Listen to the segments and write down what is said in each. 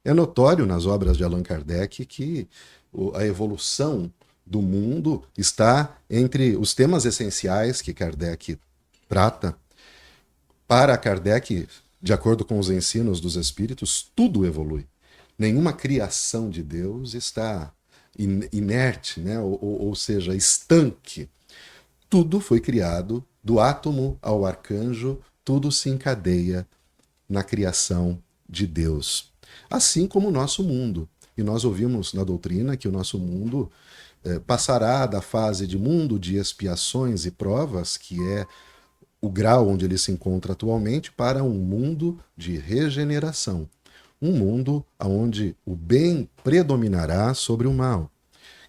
É notório nas obras de Allan Kardec que a evolução do mundo está entre os temas essenciais que Kardec trata. Para Kardec, de acordo com os ensinos dos espíritos, tudo evolui. Nenhuma criação de Deus está inerte, né? Ou seja, estanque. Tudo foi criado, do átomo ao arcanjo, tudo se encadeia na criação de Deus. Assim como o nosso mundo. E nós ouvimos na doutrina que o nosso mundo passará da fase de mundo de expiações e provas, que é o grau onde ele se encontra atualmente, para um mundo de regeneração. Um mundo onde o bem predominará sobre o mal,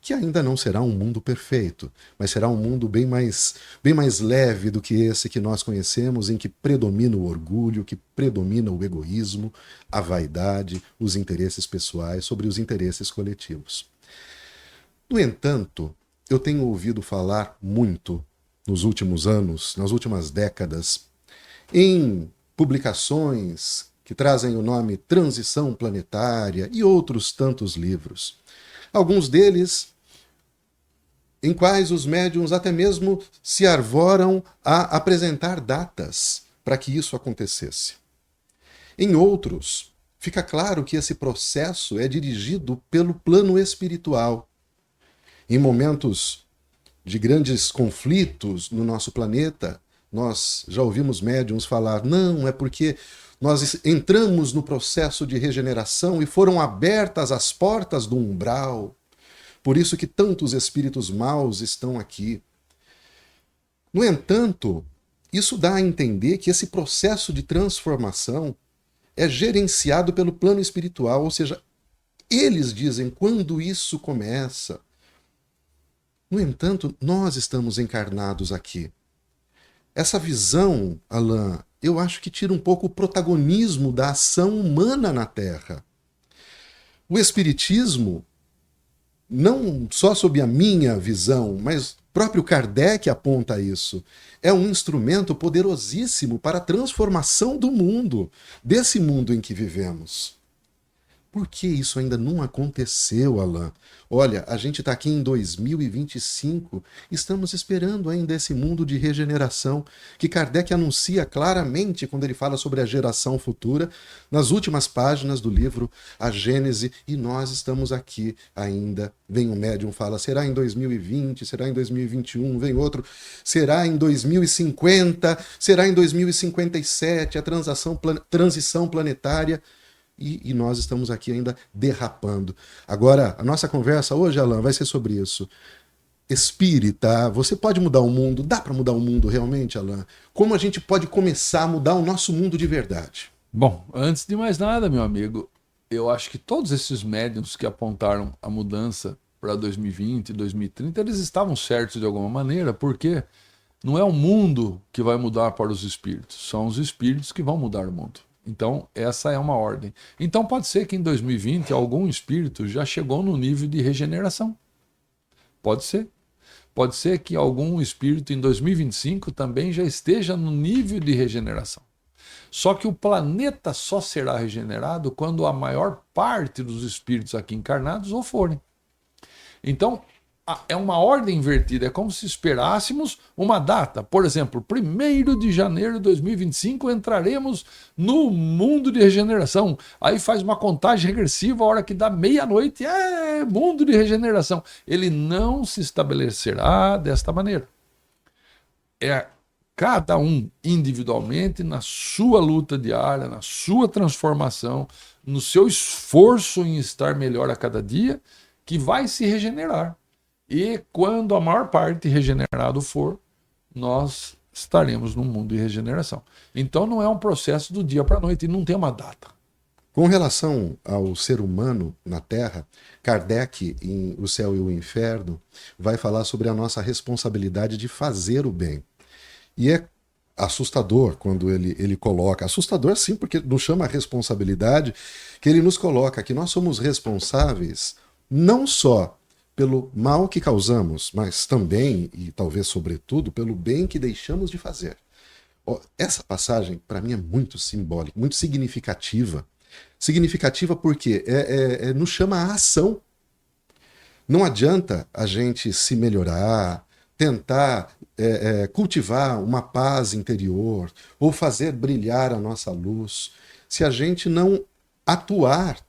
que ainda não será um mundo perfeito, mas será um mundo bem mais leve do que esse que nós conhecemos, em que predomina o orgulho, que predomina o egoísmo, a vaidade, os interesses pessoais sobre os interesses coletivos. No entanto, eu tenho ouvido falar muito nos últimos anos, nas últimas décadas, em publicações que trazem o nome Transição Planetária e outros tantos livros. Alguns deles em quais os médiuns até mesmo se arvoram a apresentar datas para que isso acontecesse. Em outros, fica claro que esse processo é dirigido pelo plano espiritual. Em momentos de grandes conflitos no nosso planeta, nós já ouvimos médiuns falar, não, é porque nós entramos no processo de regeneração e foram abertas as portas do umbral. Por isso que tantos espíritos maus estão aqui. No entanto, isso dá a entender que esse processo de transformação é gerenciado pelo plano espiritual, ou seja, eles dizem quando isso começa. No entanto, nós estamos encarnados aqui. Essa visão, Alain, eu acho que tira um pouco o protagonismo da ação humana na Terra. O Espiritismo, não só sob a minha visão, mas próprio Kardec aponta isso, é um instrumento poderosíssimo para a transformação do mundo, desse mundo em que vivemos. Por que isso ainda não aconteceu, Alain? Olha, a gente está aqui em 2025, estamos esperando ainda esse mundo de regeneração que Kardec anuncia claramente quando ele fala sobre a geração futura, nas últimas páginas do livro A Gênese, e nós estamos aqui ainda. Vem um médium, fala, será em 2020, será em 2021, vem outro, será em 2050, será em 2057, a transição planetária. E nós estamos aqui ainda derrapando. Agora, a nossa conversa hoje, Alain, vai ser sobre isso. Espírita, você pode mudar o mundo? Dá para mudar o mundo realmente, Alain? Como a gente pode começar a mudar o nosso mundo de verdade? Bom, antes de mais nada, meu amigo, eu acho que todos esses médiums que apontaram a mudança para 2020, 2030, eles estavam certos de alguma maneira, porque não é o mundo que vai mudar para os espíritos, são os espíritos que vão mudar o mundo. Então, essa é uma ordem. Então, pode ser que em 2020 algum espírito já chegou no nível de regeneração. Pode ser. Pode ser que algum espírito em 2025 também já esteja no nível de regeneração. Só que o planeta só será regenerado quando a maior parte dos espíritos aqui encarnados o forem. Então, é uma ordem invertida, é como se esperássemos uma data. Por exemplo, 1º de janeiro de 2025 entraremos no mundo de regeneração. Aí faz uma contagem regressiva, a hora que dá meia-noite, é mundo de regeneração. Ele não se estabelecerá desta maneira. É cada um individualmente, na sua luta diária, na sua transformação, no seu esforço em estar melhor a cada dia, que vai se regenerar. E quando a maior parte regenerado for, nós estaremos num mundo de regeneração. Então não é um processo do dia para a noite, e não tem uma data. Com relação ao ser humano na Terra, Kardec, em O Céu e o Inferno, vai falar sobre a nossa responsabilidade de fazer o bem. E é assustador quando ele coloca, assustador sim, porque nos chama a responsabilidade, que ele nos coloca que nós somos responsáveis não só pelo mal que causamos, mas também, e talvez sobretudo, pelo bem que deixamos de fazer. Essa passagem, para mim, é muito simbólica, muito significativa. Significativa porque nos chama a ação. Não adianta a gente se melhorar, tentar cultivar uma paz interior ou fazer brilhar a nossa luz, se a gente não atuar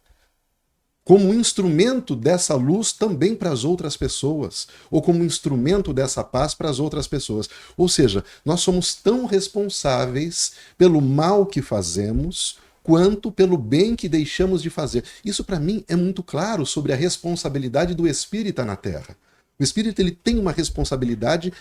como instrumento dessa luz também para as outras pessoas, ou como instrumento dessa paz para as outras pessoas. Ou seja, nós somos tão responsáveis pelo mal que fazemos quanto pelo bem que deixamos de fazer. Isso, para mim, é muito claro sobre a responsabilidade do espírita na Terra. O espírito ele tem uma responsabilidade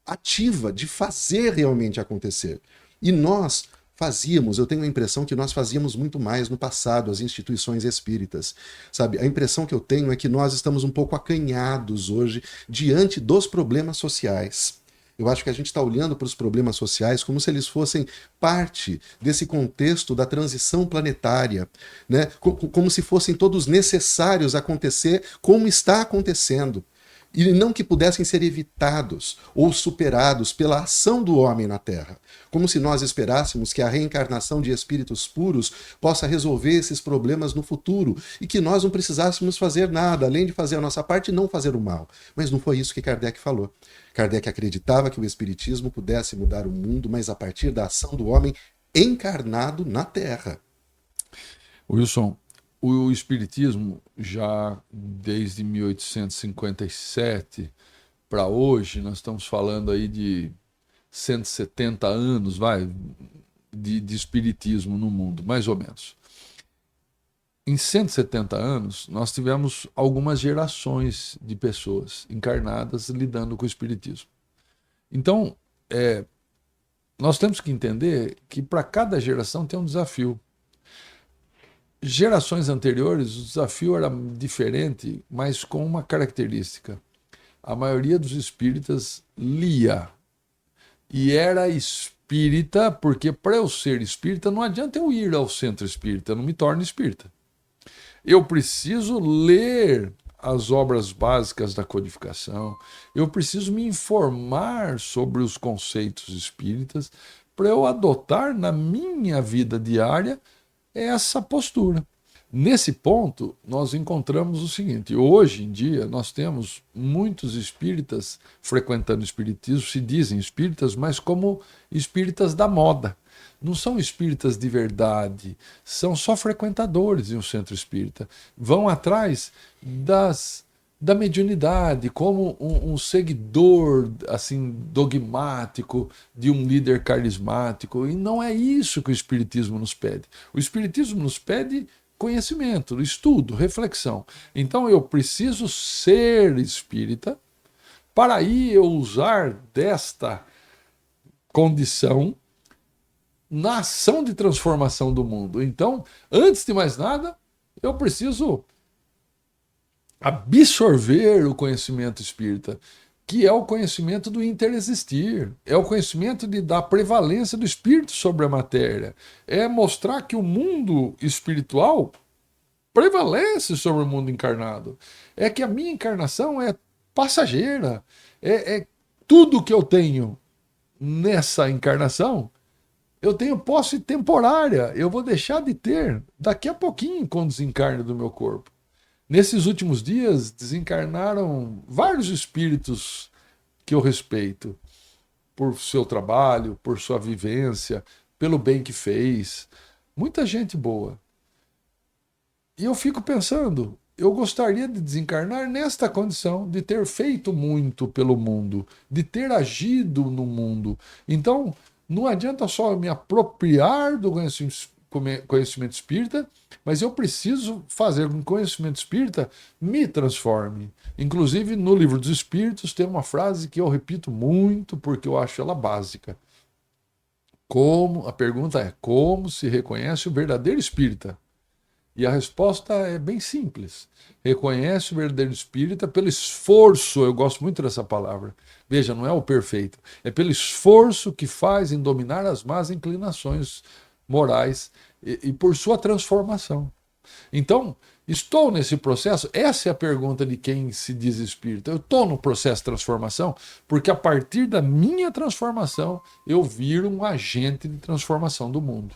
ativa de fazer realmente acontecer. E nós fazíamos, eu tenho a impressão que nós fazíamos muito mais no passado, as instituições espíritas, sabe? A impressão que eu tenho é que nós estamos um pouco acanhados hoje diante dos problemas sociais. Eu acho que a gente está olhando para os problemas sociais como se eles fossem parte desse contexto da transição planetária, né? Como se fossem todos necessários acontecer como está acontecendo. E não que pudessem ser evitados ou superados pela ação do homem na Terra. Como se nós esperássemos que a reencarnação de espíritos puros possa resolver esses problemas no futuro e que nós não precisássemos fazer nada, além de fazer a nossa parte e não fazer o mal. Mas não foi isso que Kardec falou. Kardec acreditava que o espiritismo pudesse mudar o mundo, mas a partir da ação do homem encarnado na Terra. Wilson, o Espiritismo, já desde 1857 para hoje, nós estamos falando aí de 170 anos, de Espiritismo no mundo, mais ou menos. Em 170 anos, nós tivemos algumas gerações de pessoas encarnadas lidando com o Espiritismo. Então, nós temos que entender que para cada geração tem um desafio. Gerações anteriores, o desafio era diferente, mas com uma característica. A maioria dos espíritas lia. E era espírita, porque para eu ser espírita, não adianta eu ir ao centro espírita, eu não me torno espírita. Eu preciso ler as obras básicas da codificação, eu preciso me informar sobre os conceitos espíritas para eu adotar na minha vida diária essa postura. Nesse ponto, nós encontramos o seguinte: hoje em dia nós temos muitos espíritas frequentando o espiritismo, se dizem espíritas, mas como espíritas da moda. Não são espíritas de verdade, são só frequentadores de um centro espírita. Vão atrás da mediunidade, como um seguidor assim dogmático de um líder carismático. E não é isso que o espiritismo nos pede. O espiritismo nos pede conhecimento, estudo, reflexão. Então eu preciso ser espírita para aí eu usar desta condição na ação de transformação do mundo. Então, antes de mais nada, eu preciso absorver o conhecimento espírita, que é o conhecimento do interexistir, é o conhecimento da prevalência do espírito sobre a matéria, é mostrar que o mundo espiritual prevalece sobre o mundo encarnado, é que a minha encarnação é passageira, é tudo que eu tenho nessa encarnação, eu tenho posse temporária, eu vou deixar de ter daqui a pouquinho com o desencarne do meu corpo. Nesses últimos dias, desencarnaram vários espíritos que eu respeito, por seu trabalho, por sua vivência, pelo bem que fez. Muita gente boa. E eu fico pensando, eu gostaria de desencarnar nesta condição, de ter feito muito pelo mundo, de ter agido no mundo. Então, não adianta só me apropriar do conhecimento espírita, mas eu preciso fazer com que o conhecimento espírita me transforme. Inclusive, no Livro dos Espíritos tem uma frase que eu repito muito porque eu acho ela básica. A pergunta é: como se reconhece o verdadeiro espírita? E a resposta é bem simples. Reconhece o verdadeiro espírita pelo esforço, eu gosto muito dessa palavra. Veja, não é o perfeito, é pelo esforço que faz em dominar as más inclinações morais e por sua transformação. Então, estou nesse processo? Essa é a pergunta de quem se diz espírita. Eu estou no processo de transformação porque a partir da minha transformação eu viro um agente de transformação do mundo.